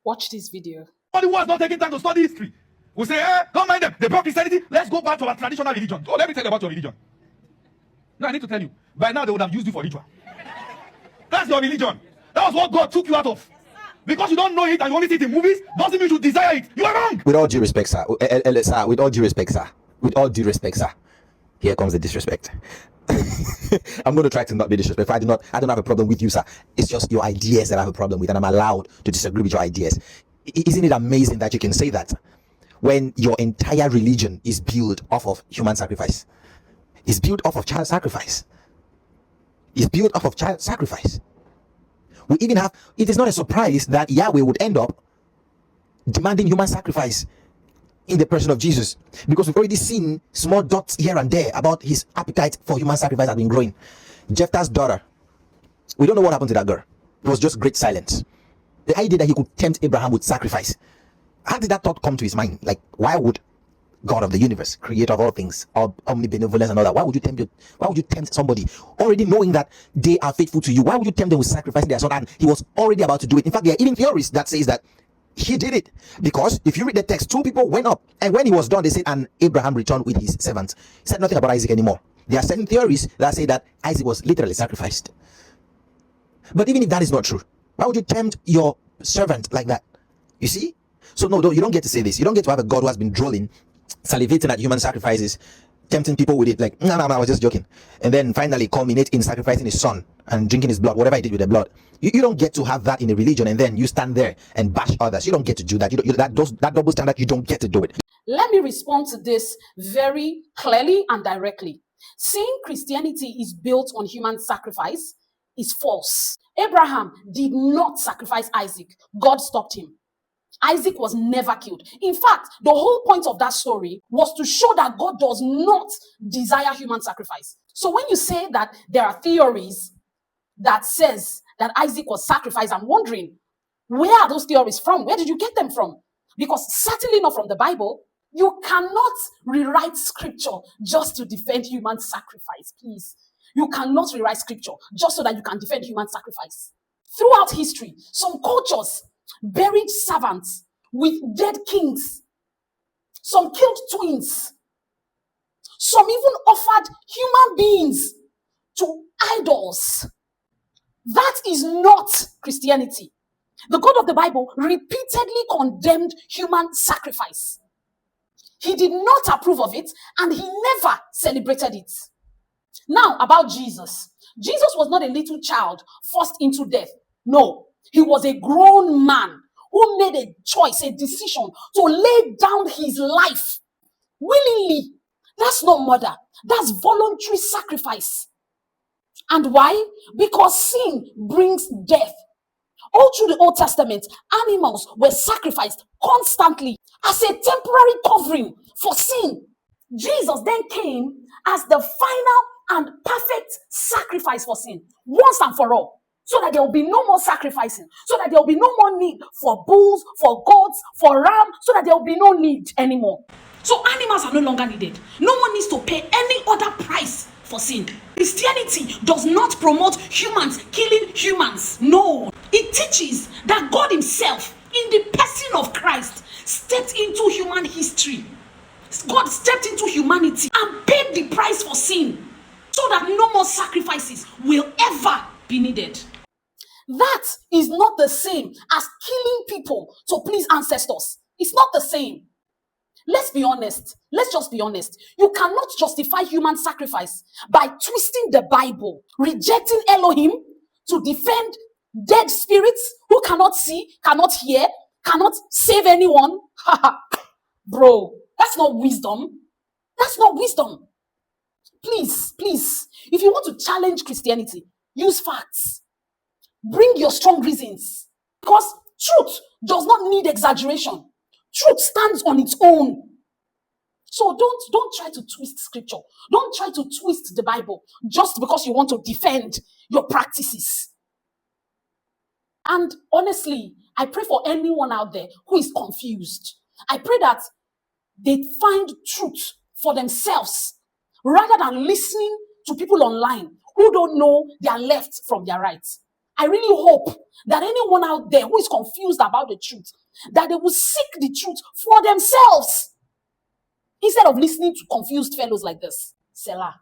Watch this video. Somebody who has not taken time to study history will say, don't mind them. They brought Christianity. Let's go back to our traditional religion. Oh, let me tell you about your religion. No, I need to tell you. By now, they would have used you for ritual. That's your religion. That was what God took you out of. Because you don't know it and you only see it in movies, doesn't mean you should desire it. You are wrong. With all due respect, sir. Sir, with all due respect, sir. With all due respect, sir. Here comes the disrespect. I'm going to try to not be disrespectful. I don't have a problem with you, sir. It's just your ideas that I have a problem with, and I'm allowed to disagree with your ideas. Isn't it amazing that you can say that when your entire religion is built off of human sacrifice? It's built off of child sacrifice. It's built off of child sacrifice. We even have, it is not a surprise that Yahweh would end up demanding human sacrifice in the person of Jesus, because we've already seen small dots here and there about his appetite for human sacrifice has been growing. Jephthah's daughter, we don't know what happened to that girl. It was just great silence. The idea that he could tempt Abraham with sacrifice, how did that thought come to his mind? Like, why would God of the universe, creator of all things, omnibenevolence and all that, why would you tempt somebody already knowing that they are faithful to you? Why would you tempt them with sacrificing their son? And he was already about to do it. In fact, there are even theories that says that he did it, because if you read the text, 2 people went up, and when he was done, they said, and Abraham returned with his servants. He said nothing about Isaac anymore. There are certain theories that say that Isaac was literally sacrificed. But even if that is not true, why would you tempt your servant like that? You see? So no, you don't get to say this. You don't get to have a God who has been drooling, salivating at human sacrifices, tempting people with it, like, no, I was just joking. And then finally culminate in sacrificing his son and drinking his blood, whatever he did with the blood. You don't get to have that in a religion and then you stand there and bash others. You don't get to do that. That double standard, you don't get to do it. Let me respond to this very clearly and directly. Saying Christianity is built on human sacrifice is false. Abraham did not sacrifice Isaac. God stopped him. Isaac was never killed. In fact, the whole point of that story was to show that God does not desire human sacrifice. So when you say that there are theories that says that Isaac was sacrificed, I'm wondering, where are those theories from? Where did you get them from? Because certainly not from the Bible. You cannot rewrite scripture just to defend human sacrifice, please. You cannot rewrite scripture just so that you can defend human sacrifice. Throughout history, some cultures buried servants with dead kings. Some killed twins. Some even offered human beings to idols. That is not Christianity. The God of the Bible repeatedly condemned human sacrifice. He did not approve of it, and he never celebrated it. Now, about Jesus. Jesus was not a little child forced into death. No, he was a grown man who made a choice, a decision to lay down his life willingly. That's not murder. That's voluntary sacrifice. And why? Because sin brings death. All through the Old Testament, animals were sacrificed constantly as a temporary covering for sin. Jesus then came as the final and perfect sacrifice for sin, once and for all, so that there will be no more sacrificing, so that there will be no more need for bulls, for goats, for ram, so that there will be no need anymore. So animals are no longer needed. No one needs to pay any other price for sin. Christianity does not promote humans killing humans. No. It teaches that God himself, in the person of Christ, stepped into human history. God stepped into humanity and paid the price for sin so that no more sacrifices will ever be needed. That is not the same as killing people to please ancestors. It's not the same. Let's be honest. Let's just be honest. You cannot justify human sacrifice by twisting the Bible, rejecting Elohim to defend dead spirits who cannot see, cannot hear, cannot save anyone. Bro, that's not wisdom. That's not wisdom. Please, if you want to challenge Christianity, use facts. Bring your strong reasons. Because truth does not need exaggeration. Truth stands on its own. So don't try to twist scripture. Don't try to twist the Bible just because you want to defend your practices. And honestly, I pray for anyone out there who is confused. I pray that they find truth for themselves rather than listening to people online who don't know their left from their right. I really hope that anyone out there who is confused about the truth, that they will seek the truth for themselves instead of listening to confused fellows like this. Selah.